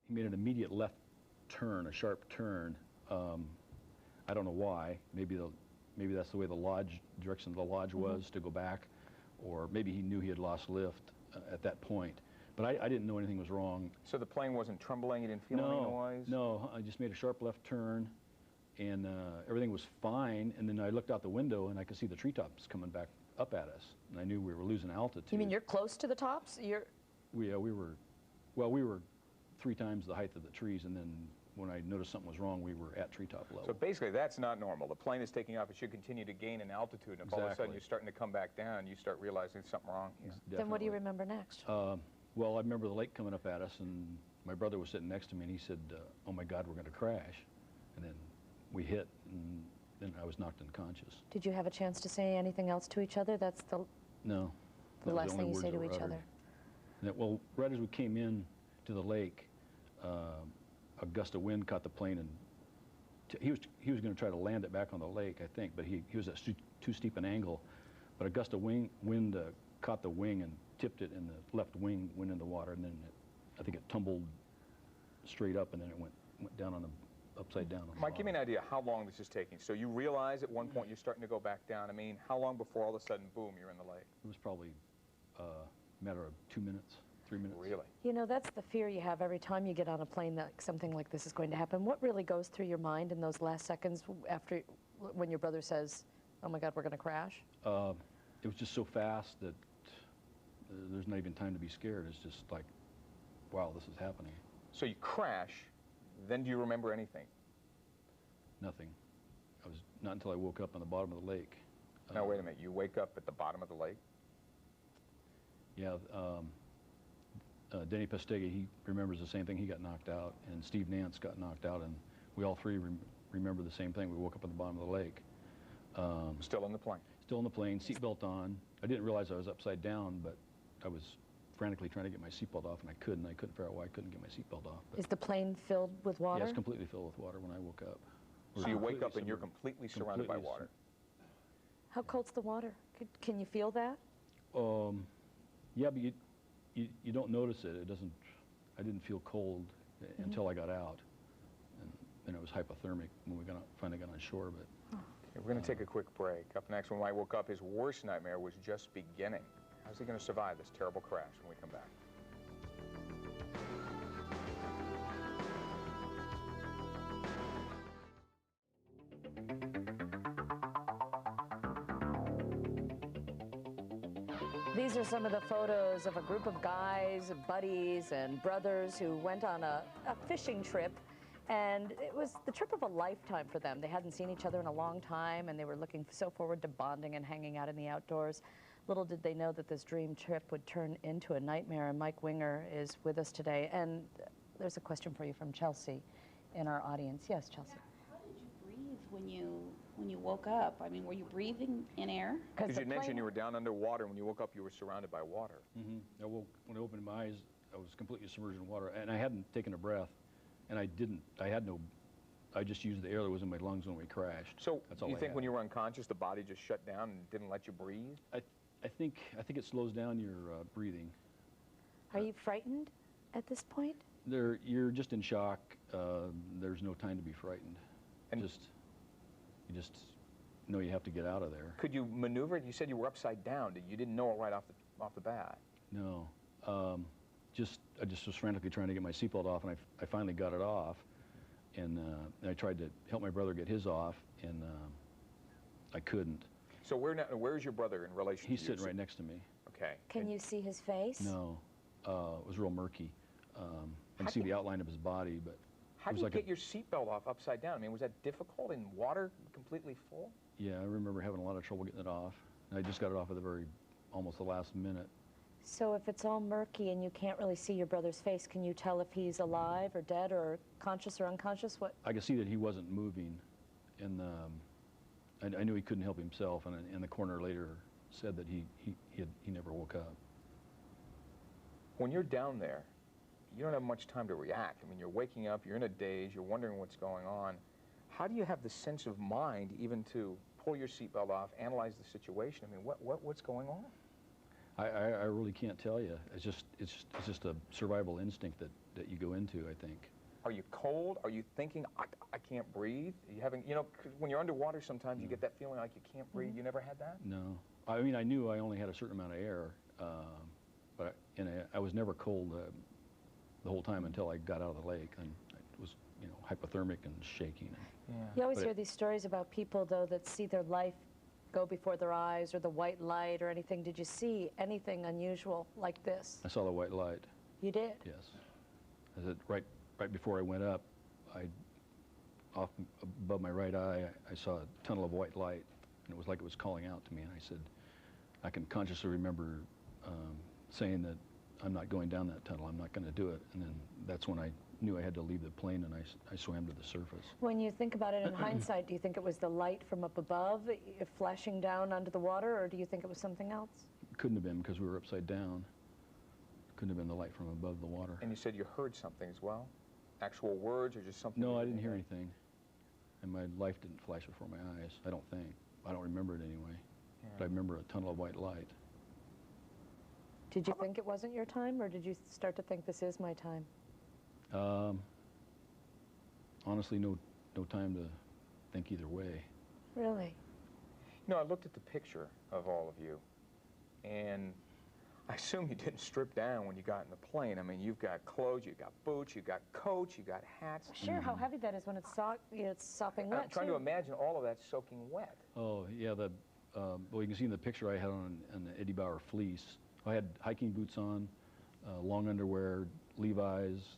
he made an immediate left turn, a sharp turn. I don't know why. Maybe that's the way the lodge, direction of the lodge was to go back, or maybe he knew he had lost lift at that point. But I didn't know anything was wrong. So the plane wasn't trembling? You didn't feel any noise? No, I just made a sharp left turn, and everything was fine. And then I looked out the window, and I could see the treetops coming back up at us, and I knew we were losing altitude. You mean you're close to the tops? We were 3 times the height of the trees, and then when I noticed something was wrong, we were at treetop level. So basically, that's not normal. The plane is taking off. It should continue to gain in altitude, and if all of a sudden you're starting to come back down, you start realizing there's something wrong here. Then what do you remember next? Well, I remember the lake coming up at us, and my brother was sitting next to me, and he said, oh my God, we're going to crash. And then we hit, and then I was knocked unconscious. Did you have a chance to say anything else to each other? That's the last thing you say to each other. Well, right as we came in to the lake, a gust of wind caught the plane, and he was going to try to land it back on the lake, I think, but he was at too steep an angle. But a gust of wind caught the wing and tipped it, and the left wing went in the water, and then I think it tumbled straight up, and then it went down on the upside down. Mike, give me an idea how long this is taking. So you realize at one point you're starting to go back down. I mean, how long before all of a sudden, boom, you're in the lake? It was probably a matter of 2 minutes, 3 minutes. Really? You know, that's the fear you have every time you get on a plane that something like this is going to happen. What really goes through your mind in those last seconds after, when your brother says, oh my God, we're going to crash? It was just so fast that there's not even time to be scared. It's just like, wow, this is happening. So you crash, then do you remember anything? Nothing. Not until I woke up on the bottom of the lake. Now, wait a minute. You wake up at the bottom of the lake? Yeah. Denny Pestega, he remembers the same thing. He got knocked out, and Steve Nance got knocked out, and we all three remember the same thing. We woke up at the bottom of the lake. Still in the plane? Still in the plane, seatbelt on. I didn't realize I was upside down, but I was frantically trying to get my seatbelt off, and I couldn't. I couldn't figure out why I couldn't get my seatbelt off. Is the plane filled with water? Yeah, it's completely filled with water when I woke up. So you wake up and you're completely surrounded by water? How cold's the water? Can you feel that? Yeah, but you don't notice it. It doesn't. I didn't feel cold until I got out, and then it was hypothermic when we finally got on shore. But okay, we're going to take a quick break. Up next, when I woke up, his worst nightmare was just beginning. How's he going to survive this terrible crash when we come back? These are some of the photos of a group of guys, buddies, and brothers who went on a fishing trip, and it was the trip of a lifetime for them. They hadn't seen each other in a long time, and they were looking so forward to bonding and hanging out in the outdoors. Little did they know that this dream trip would turn into a nightmare, and Mike Winger is with us today. And there's a question for you from Chelsea in our audience. Yes, Chelsea. How did you breathe when you woke up? I mean, were you breathing in air? Because you mentioned you were down underwater. When you woke up, you were surrounded by water. when I opened my eyes, I was completely submerged in water, and I hadn't taken a breath, and I just used the air that was in my lungs when we crashed. So you think when you were unconscious, the body just shut down and didn't let you breathe? I think it slows down your breathing. Are you frightened at this point? You're just in shock. There's no time to be frightened. And you just know you have to get out of there. Could you maneuver it? You said you were upside down. You didn't know it right off the bat. No. I just was frantically trying to get my seatbelt off, and I finally got it off, and I tried to help my brother get his off, and I couldn't. So where's your brother in relation to you? He's sitting right next to me. Okay. Can you see his face? No. It was real murky. I could see the outline of his body, but how did you get your seatbelt off upside down? I mean, was that difficult in water completely full? Yeah, I remember having a lot of trouble getting it off. And I just got it off at almost the last minute. So if it's all murky and you can't really see your brother's face, can you tell if he's alive or dead or conscious or unconscious? What? I could see that he wasn't moving, and I knew he couldn't help himself, and the coroner later said that he never woke up. When you're down there, you don't have much time to react. I mean, you're waking up, you're in a daze, you're wondering what's going on. How do you have the sense of mind even to pull your seatbelt off, analyze the situation? I mean, what's going on? I really can't tell you. It's just a survival instinct that you go into, I think. Are you cold? Are you thinking, I can't breathe? Are you having, you know, 'cause when you're underwater sometimes you get that feeling like you can't breathe. You never had that? No. I mean, I knew I only had a certain amount of air, but I was never cold the whole time until I got out of the lake. And I was, you know, hypothermic and shaking. Yeah. You always But hear these stories about people, though, that see their life go before their eyes, or the white light or anything. Did you see anything unusual like this? I saw the white light, You did? yes. Right before I went up, off above my right eye, I saw a tunnel of white light, and it was like it was calling out to me. And I said, I can consciously remember saying that I'm not going down that tunnel. I'm not going to do it. And then that's when I knew I had to leave the plane, and I swam to the surface. When you think about it in hindsight, do you think it was the light from up above flashing down onto the water, or do you think it was something else? Couldn't have been, because we were upside down. Couldn't have been the light from above the water. And you said you heard something as well? Actual words or just something? No, you I didn't hear think? anything. And my life didn't flash before my eyes, I don't think. I don't remember it anyway. Yeah. But I remember a tunnel of white light. Did you think it wasn't your time, or did you start to think this is my time? Honestly, no time to think either way. Really? You know, I looked at the picture of all of you, and I assume you didn't strip down when you got in the plane. I mean, you've got clothes, you've got boots, you've got coats, you've got hats. Sure, how heavy that is when it's, it's sopping wet, I'm trying too. to imagine all of that soaking wet. Oh, yeah, well, you can see in the picture I had on the Eddie Bauer fleece. I had hiking boots on, long underwear, Levi's,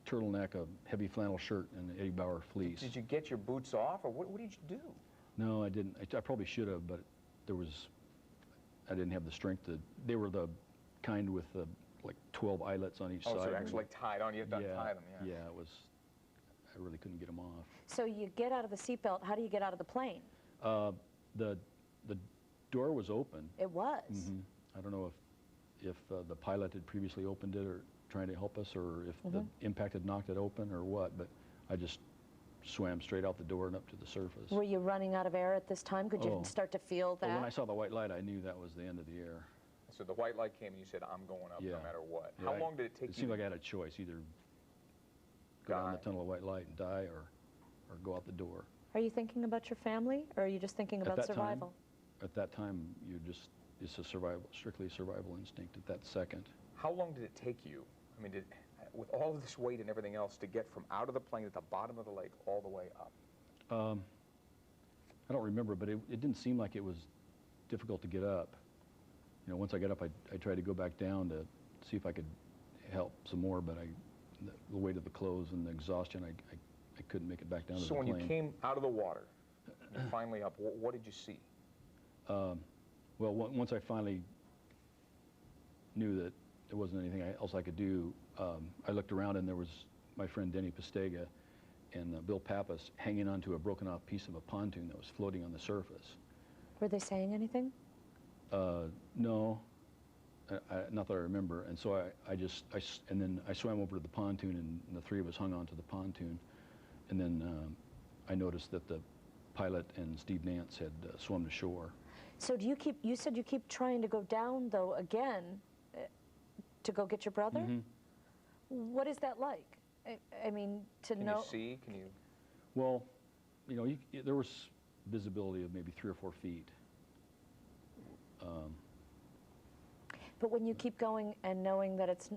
turtleneck, a heavy flannel shirt, and the Eddie Bauer fleece. Did you get your boots off, or what did you do? No, I didn't. I probably should have, but I didn't have the strength to. They were the kind with like 12 eyelets on each side. Oh, so they're actually like tied on. You have to untie them, yeah. Yeah, it was. I really couldn't get them off. So you get out of the seatbelt. How do you get out of the plane? The door was open. It was. I don't know if the pilot had previously opened it or trying to help us, or if the impact had knocked it open or what, but I just swam straight out the door and up to the surface. Were you running out of air at this time? Could you start to feel that? Well, when I saw the white light, I knew that was the end of the air. So the white light came and you said, I'm going up no matter what. Yeah, How long did it take you? It seemed like I had a choice, either go down the tunnel of white light and die, or go out the door. Are you thinking about your family, or are you just thinking about survival? At that time, it's a strictly survival instinct at that second. How long did it take you? I mean, with all of this weight and everything else, to get from out of the plane at the bottom of the lake all the way up? I don't remember, but it didn't seem like it was difficult to get up. You know, once I got up, I tried to go back down to see if I could help some more, but the weight of the clothes and the exhaustion, I couldn't make it back down to the plane. So when you came out of the water, and finally up, what did you see? Well, once I finally knew that there wasn't anything else I could do, I looked around, and there was my friend Denny Pastega and Bill Pappas hanging onto a broken off piece of a pontoon that was floating on the surface. Were they saying anything? No, not that I remember. And so and then I swam over to the pontoon, and the three of us hung onto the pontoon. And then I noticed that the pilot and Steve Nance had swum to shore. So you said you keep trying to go down, though, again, to go get your brother? What is that like? I mean, to know... Can you see? Can you... Well, you know, there was visibility of maybe 3 or 4 feet. But when you keep going and knowing that it's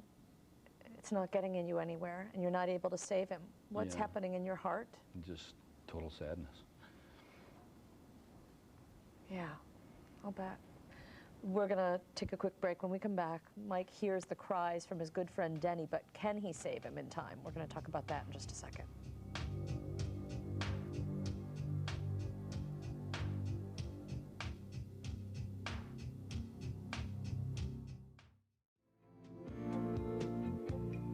not getting you anywhere, and you're not able to save him, what's happening in your heart? Just total sadness. Yeah, I'll bet. We're going to take a quick break. When we come back, Mike hears the cries from his good friend Denny, but can he save him in time? We're going to talk about that in just a second.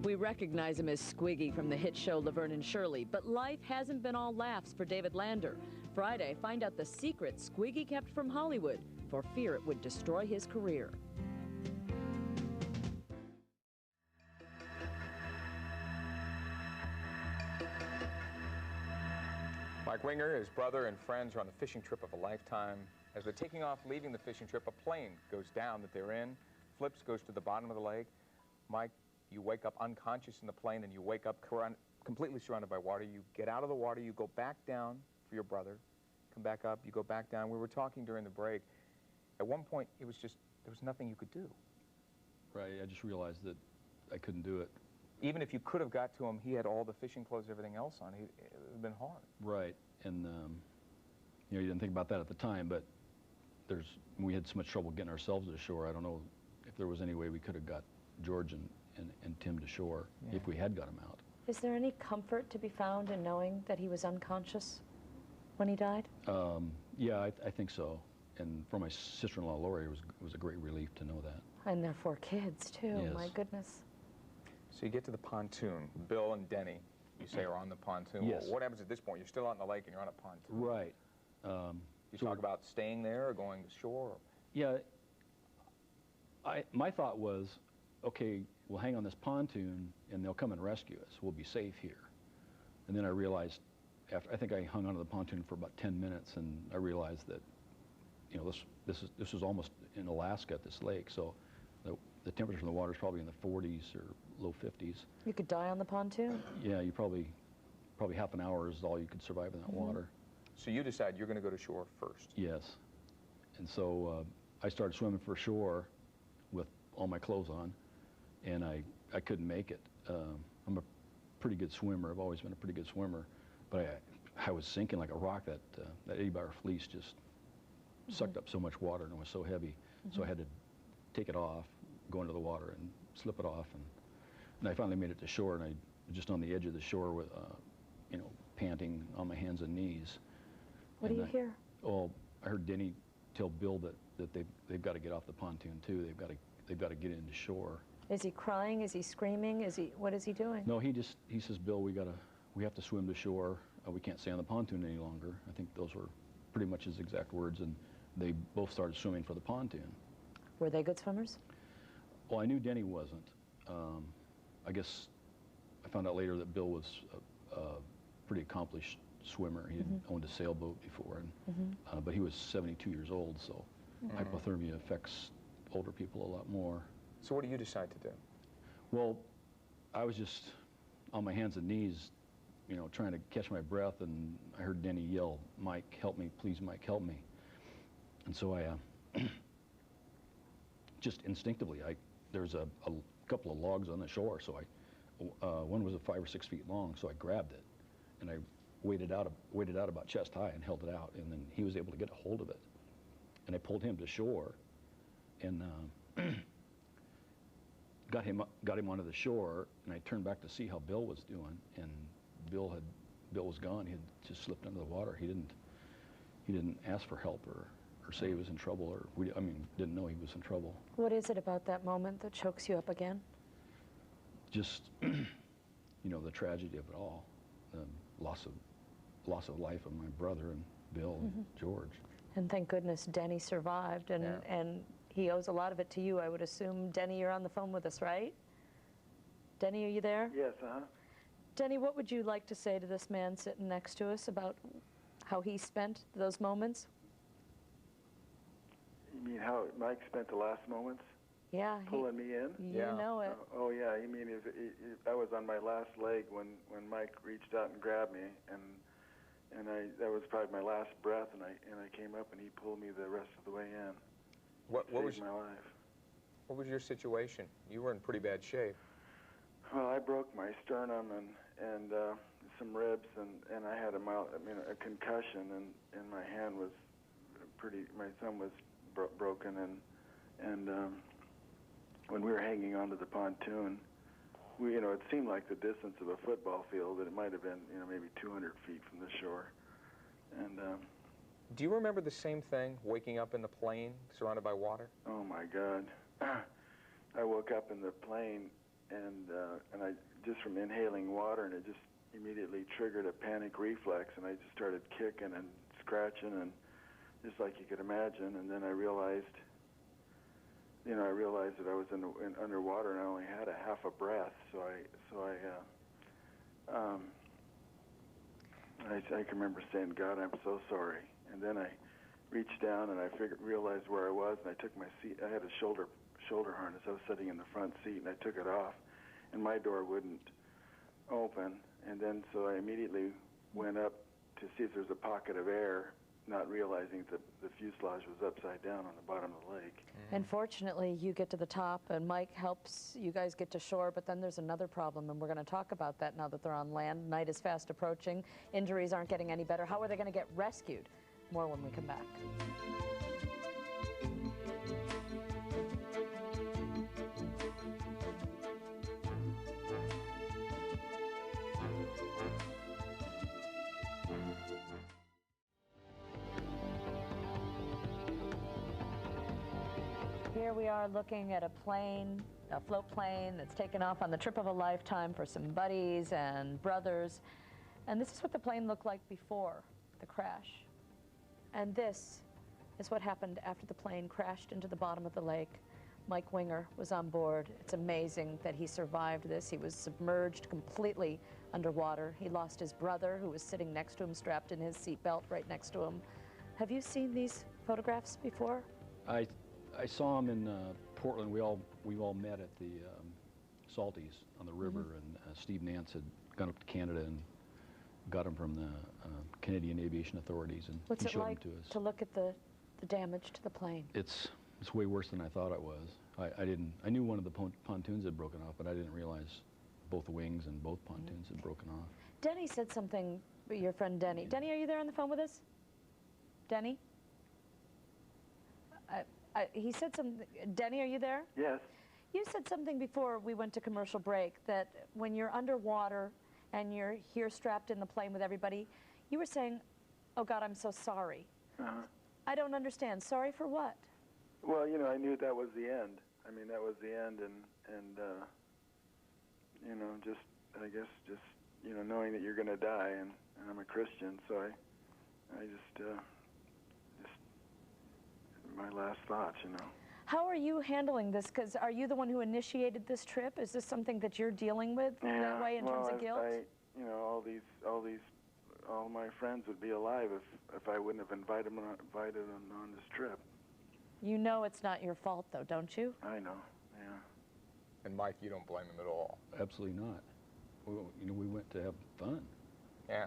We recognize him as Squiggy from the hit show Laverne and Shirley, but life hasn't been all laughs for David Lander. Friday, find out the secret Squiggy kept from Hollywood for fear it would destroy his career. Mike Winger, his brother and friends are on the fishing trip of a lifetime. As they're taking off, leaving the fishing trip, a plane goes down that they're in, flips, goes to the bottom of the lake. Mike, you wake up unconscious in the plane, and you wake up completely surrounded by water. You get out of the water, you go back down for your brother, come back up, you go back down. We were talking during the break. At one point, it was just, there was nothing you could do. Right, I just realized that I couldn't do it. Even if you could have got to him, he had all the fishing clothes, everything else on. It would have been hard. Right, and you know, you didn't think about that at the time, but we had so much trouble getting ourselves to shore. I don't know if there was any way we could have got George and Tim to shore if we had got them out. Is there any comfort to be found in knowing that he was unconscious when he died? Yeah, I think so. And for my sister-in-law, Lori, it was a great relief to know that. And their 4 kids, too. Yes. My goodness. So you get to the pontoon. Bill and Denny, you say, are on the pontoon. Yes. Well, what happens at this point? You're still out in the lake and you're on a pontoon. Right. You So talk about staying there or going to shore? Yeah, my thought was, okay, we'll hang on this pontoon and they'll come and rescue us. We'll be safe here. And then I realized, I think I hung onto the pontoon for about 10 minutes, and I realized that, you know, this was almost in Alaska at this lake, so the temperature in the water is probably in the 40s or low 50s. You could die on the pontoon? Yeah, you probably half an hour is all you could survive in that water. So you decide you're going to go to shore first. Yes. And so I started swimming for shore with all my clothes on, and I couldn't make it. I'm a pretty good swimmer. I've always been a pretty good swimmer, but I was sinking like a rock. That 80-bar fleece just sucked up so much water, and it was so heavy. So I had to take it off, go into the water, and slip it off. And I finally made it to shore, and I was just on the edge of the shore with, you know, panting on my hands and knees. What do you hear? Oh, I heard Denny tell Bill that they've got to get off the pontoon too. They've got to get into shore. Is he crying? Is he screaming? What is he doing? No, he says, Bill, we have to swim to shore. We can't stay on the pontoon any longer. I think those were pretty much his exact words, and they both started swimming for the pontoon. Were they good swimmers? Well, I knew Denny wasn't. I guess I found out later that Bill was a pretty accomplished swimmer. He had owned a sailboat before, but he was 72 years old, so hypothermia affects older people a lot more. So what do you decide to do? Well, I was just on my hands and knees, you know, trying to catch my breath, and I heard Denny yell, "Mike, help me, please, Mike, help me." And so I just instinctively, there's a couple of logs on the shore, so one was 5 or 6 feet long, so I grabbed it, and I waded out about chest high and held it out, and then he was able to get a hold of it, and I pulled him to shore, and got him onto the shore, and I turned back to see how Bill was doing, and Bill was gone. He had just slipped under the water. He didn't ask for help or say he was in trouble, or didn't know he was in trouble. What is it about that moment that chokes you up again? Just, you know, the tragedy of it all, the loss of life of my brother and Bill and George. And thank goodness Denny survived, and he owes a lot of it to you, I would assume. Denny, you're on the phone with us, right? Denny, are you there? Yes, Denny, what would you like to say to this man sitting next to us about how he spent those moments? You mean how Mike spent the last moments? Yeah. Pulling me in? You know it. Oh, yeah. You mean if I was on my last leg when Mike reached out and grabbed me, and that was probably my last breath, and I came up and he pulled me the rest of the way in. What was my life? What was your situation? You were in pretty bad shape. Well, I broke my sternum and some ribs, and I had a concussion, and my hand was my thumb was broken, and when we were hanging onto the pontoon, it seemed like the distance of a football field, but it might have been, maybe 200 feet from the shore. And do you remember the same thing, waking up in the plane, surrounded by water? Oh my God! I woke up in the plane, and I just from inhaling water, and it just immediately triggered a panic reflex, and I just started kicking and scratching, and just like you could imagine. And then I realized that I was underwater, and I only had a half a breath. I can remember saying, "God, I'm so sorry." And then I reached down and I realized where I was, and I took my seat. I had a shoulder harness. I was sitting in the front seat, and I took it off, and my door wouldn't open. And then so I immediately went up to see if there's a pocket of air, not realizing that the fuselage was upside down on the bottom of the lake. And fortunately, you get to the top, and Mike helps you guys get to shore, but then there's another problem, and we're going to talk about that now that they're on land. Night is fast approaching. Injuries aren't getting any better. How are they going to get rescued? More when we come back. Here we are looking at a plane, a float plane that's taken off on the trip of a lifetime for some buddies and brothers. And this is what the plane looked like before the crash. And this is what happened after the plane crashed into the bottom of the lake. Mike Winger was on board. It's amazing that he survived this. He was submerged completely underwater. He lost his brother, who was sitting next to him, strapped in his seatbelt right next to him. Have you seen these photographs before? I saw him in Portland. We all met at the Salties on the river, and Steve Nance had gone up to Canada and got him from the Canadian Aviation Authorities, and What's he it showed like him to us. to look at the damage to the plane? It's way worse than I thought it was. I knew one of the pontoons had broken off, but I didn't realize both the wings and both pontoons had broken off. Denny said something, your friend Denny. Denny, are you there on the phone with us? Denny? He said something. Denny, are you there? Yes. You said something before we went to commercial break, that when you're underwater and you're here strapped in the plane with everybody, you were saying, oh God, I'm so sorry. I don't understand. Sorry for what? Well, you know, I knew that was the end. I mean, that was the end, and you know, just, I guess, just, you know, knowing that you're going to die, and I'm a Christian, so I just my last thoughts, you know. How are you handling this? Because are you the one who initiated this trip? Is this something that you're dealing with that way in terms of guilt? You know, all my friends would be alive if I wouldn't have invited them on this trip. You know it's not your fault, though, don't you? I know, yeah. And Mike, you don't blame him at all. Absolutely not. You know, we went to have fun. Yeah.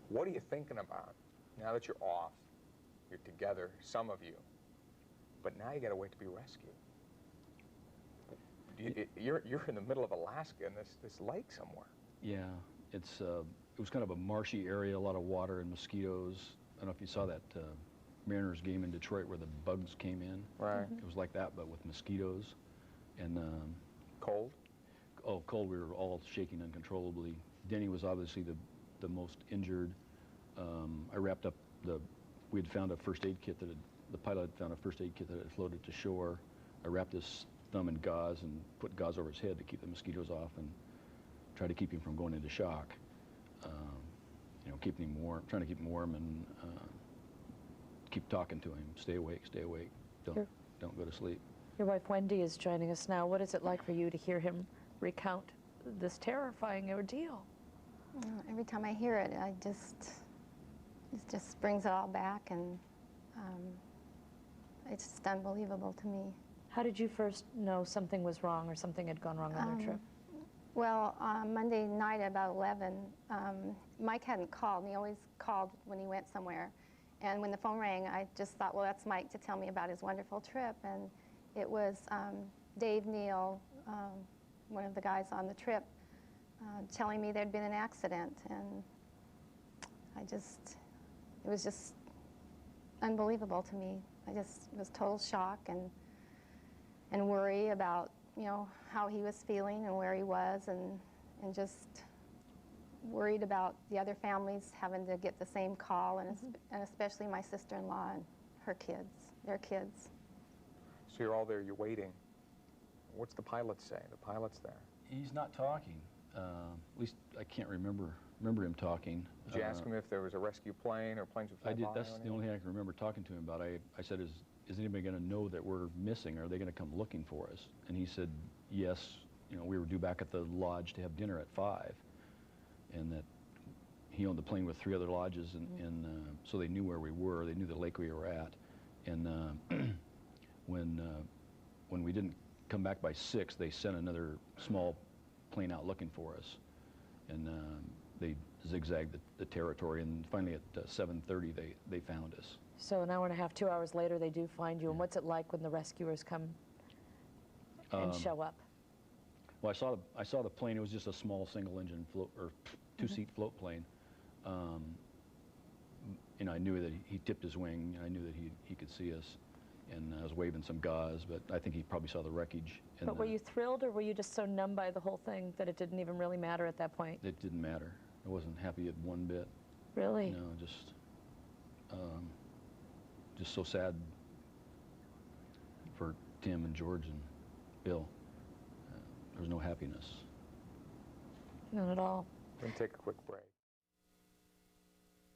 What are you thinking about now that you're off? You're together, some of you, but now you got to wait to be rescued. You're in the middle of Alaska in this lake somewhere. Yeah, it was kind of a marshy area, a lot of water and mosquitoes. I don't know if you saw that Mariners game in Detroit where the bugs came in. Right. It was like that, but with mosquitoes. And Cold? Oh, cold. We were all shaking uncontrollably. Denny was obviously the most injured. I wrapped up we had found a first aid kit the pilot had found a first aid kit that had floated to shore. I wrapped his thumb in gauze and put gauze over his head to keep the mosquitoes off and try to keep him from going into shock. You know, keeping him warm, trying to keep him warm, and keep talking to him. Stay awake, don't go to sleep. Your wife Wendy is joining us now. What is it like for you to hear him recount this terrifying ordeal? Every time I hear it, it just brings it all back, and it's just unbelievable to me. How did you first know something was wrong or something had gone wrong on their trip? Well, Monday night at about 11, Mike hadn't called, and he always called when he went somewhere. And when the phone rang, I just thought, well, that's Mike to tell me about his wonderful trip. And it was Dave Neal, one of the guys on the trip, telling me there'd been an accident. And it was just unbelievable to me. I just was total shock and worry about, you know, how he was feeling and where he was, and just worried about the other families having to get the same call, and especially my sister-in-law and her kids, their kids. So you're all there, you're waiting. What's the pilot say? The pilot's there. He's not talking. At least I can't remember him talking. Did you ask him if there was a rescue plane or planes would fly I did. by? That's the only thing I can remember talking to him about. I said, is anybody going to know that we're missing? Are they going to come looking for us? And he said, yes. You know, we were due back at the lodge to have dinner at 5, and that he owned the plane with 3 other lodges, and so they knew where we were. They knew the lake we were at. And when we didn't come back by 6, they sent another small plane out looking for us, and they zigzagged the territory. And finally, at 7:30, they found us. So an hour and a half, 2 hours later, they do find you. And what's it like when the rescuers come and show up? Well, I saw the plane. It was just a small single-engine float or 2-seat float plane. And I knew that he tipped his wing. I knew that he could see us, and I was waving some gauze. But I think he probably saw the wreckage. And But were you thrilled, or were you just so numb by the whole thing that it didn't even really matter at that point? It didn't matter. I wasn't happy at one bit. Really? No, just so sad for Tim and George and Bill. There was no happiness. None at all. We're going to take a quick break.